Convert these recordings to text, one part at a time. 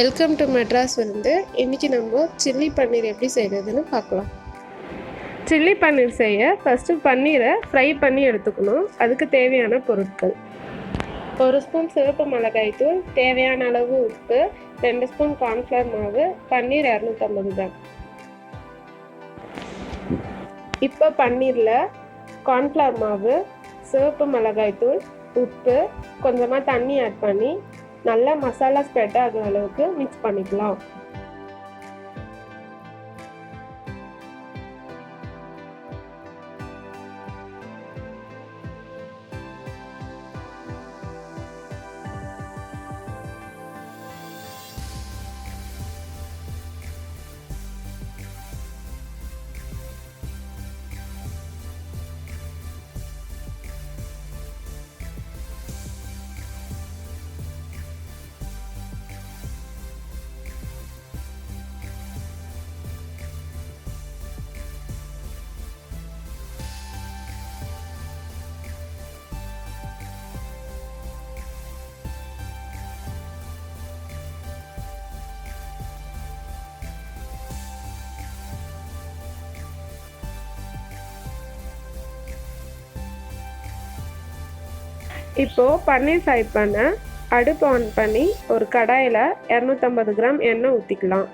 Welcome to Madras விருந்து. இன்றைக்கி நம்ம சில்லி பன்னீர் எப்படி செய்கிறதுன்னு பார்க்கலாம். சில்லி பன்னீர் செய்ய ஃபஸ்ட்டு பன்னீரை ஃப்ரை பண்ணி எடுத்துக்கணும். அதுக்கு தேவையான பொருட்கள்: 1 ஸ்பூன் சிவப்பு மிளகாய் தூள், தேவையான அளவு உப்பு, 2 ஸ்பூன் கார்ன்ஃப்ளவர் மாவு, பன்னீர் 250 கிராம். இப்போ பன்னீரில் கார்ன்ஃப்ளவர் மாவு, சிவப்பு மிளகாய் தூள், உப்பு, கொஞ்சமாக தண்ணி ஆட் பண்ணி நல்லா மசாலா ஸ்ப்ரெட் ஆகிற அளவுக்கு மிக்ஸ் பண்ணிக்கலாம். இப்போது பன்னீர் ஃப்ரை பண்ண அடுப்பு ஆன் பண்ணி ஒரு கடாயில் 250 கிராம் எண்ணெய் ஊற்றிக்கலாம்.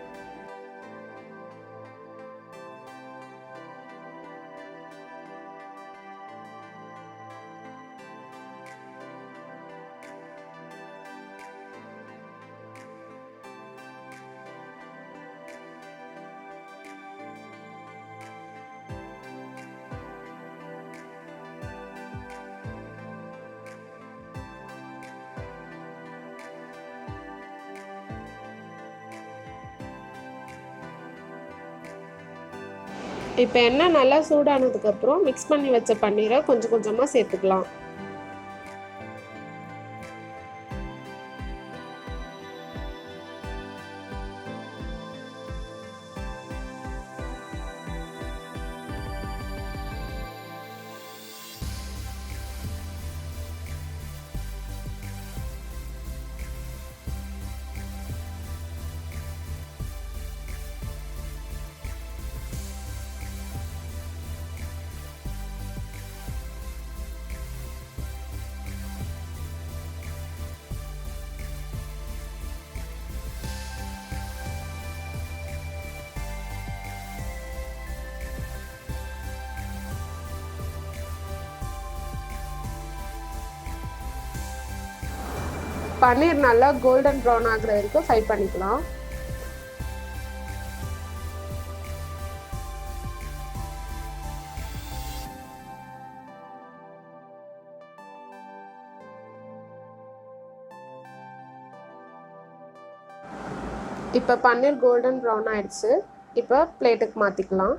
இப்போ எண்ணெய் நல்லா சூடானதுக்கப்புறம் மிக்ஸ் பண்ணி வச்ச பன்னீரை கொஞ்சம் கொஞ்சமாக சேர்த்துக்கலாம். பன்னீர் நல்லா கோல்டன் ப்ரௌன் ஆகிற வரைக்கும் ஃப்ரை பண்ணிக்கலாம். இப்போ பன்னீர் கோல்டன் ப்ரௌன் ஆயிடுச்சு. இப்போ பிளேட்டுக்கு மாற்றிக்கலாம்.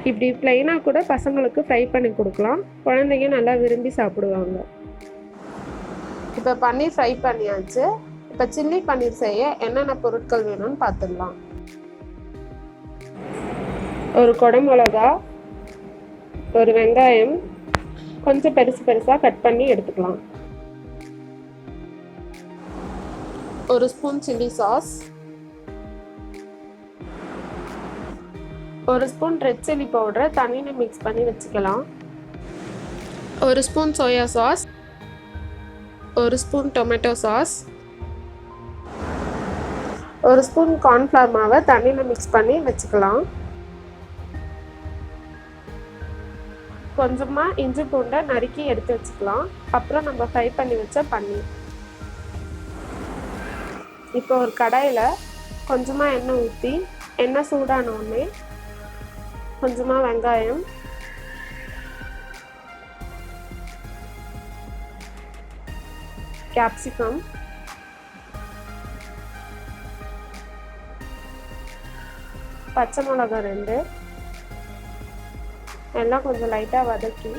இப்படி ப்ளைனாக கூட பசங்களுக்கு ஃப்ரை பண்ணி கொடுக்கலாம். குழந்தைங்க நல்லா விரும்பி சாப்பிடுவாங்க. இப்போ பன்னீர் ஃப்ரை பண்ணியாச்சு. இப்போ சில்லி பன்னீர் செய்ய என்னென்ன பொருட்கள் வேணும்னு பார்த்துடலாம். ஒரு குடமிளகா, ஒரு வெங்காயம் கொஞ்சம் பெருசு பெருசாக கட் பண்ணி எடுத்துக்கலாம். 1 spoon chilli sauce, 1 spoon red chilli பவுடரை தண்ணியில் மிக்ஸ் பண்ணி வச்சுக்கலாம். 1 spoon soya sauce, 1 spoon tomato sauce, 1 spoon cornflour மாவை தண்ணியில் மிக்ஸ் பண்ணி வச்சுக்கலாம். கொஞ்சமாக இஞ்சி பூண்டை நறுக்கி எடுத்து வச்சுக்கலாம். அப்புறம் நம்ம ஃப்ரை பண்ணி வச்ச பன்னீர். இப்போ ஒரு கடாயில் கொஞ்சமாக எண்ணெய் ஊற்றி எண்ணெய் சூடான உடனே கொஞ்சமாக வெங்காயம், கேப்சிகம், பச்சை மிளகாய் 2, எல்லாம் கொஞ்சம் லைட்டாக வதக்கி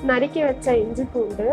நறுக்கி வச்ச இஞ்சி பூண்டு,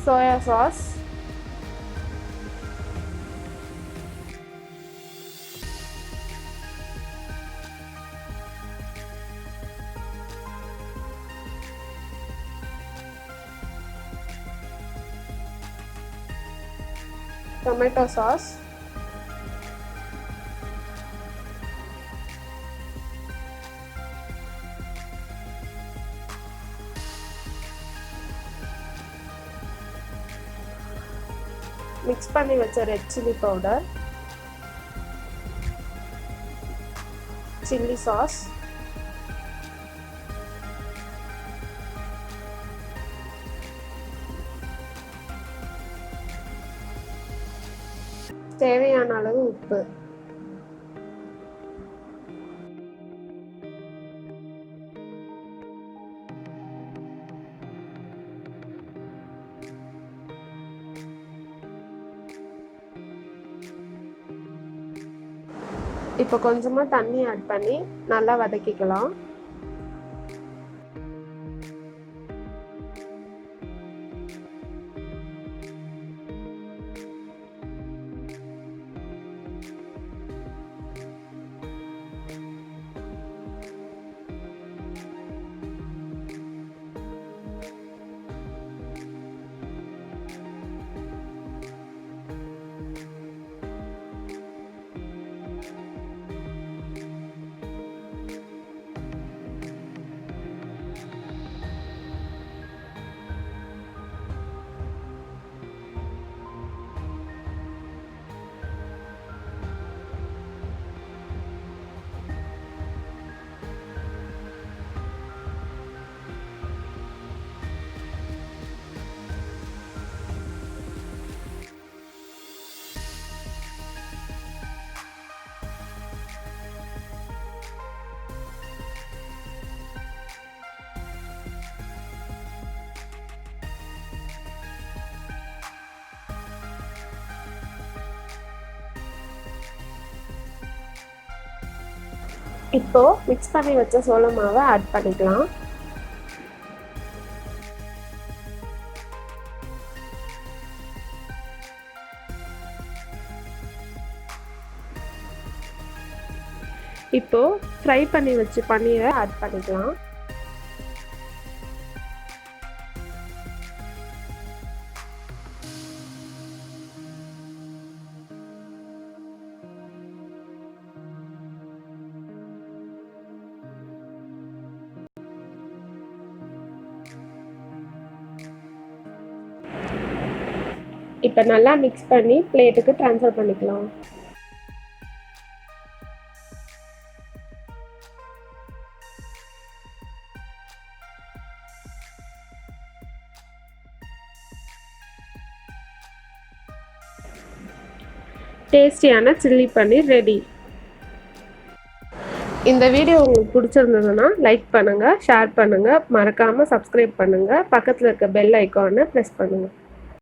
soya sauce, tomato sauce, mix பண்ணி வச்ச red chilli powder, chilli sauce, தேவையான அளவு உப்பு. இப்போ கொஞ்சமா தண்ணி ஆட் பண்ணி நல்லா வதக்கிக்கலாம். இப்போ மிக்ஸ் பண்ணி வச்ச சோள மாவை ஆட் பண்ணிக்கலாம். இப்போ ஃப்ரை பண்ணி வச்ச பன்னீரை ஆட் பண்ணிக்கலாம். இப்போ நல்லா மிக்ஸ் பண்ணி பிளேட்டுக்கு ட்ரான்ஸ்ஃபர் பண்ணிக்கலாம். டேஸ்டியான சில்லி பன்னீர் ரெடி. இந்த வீடியோ உங்களுக்கு பிடிச்சிருந்ததுன்னா லைக் பண்ணுங்கள், ஷேர் பண்ணுங்கள், மறக்காமல் சப்ஸ்கிரைப் பண்ணுங்கள், பக்கத்தில் இருக்க பெல் ஐக்கானை ப்ரெஸ் பண்ணுங்கள்.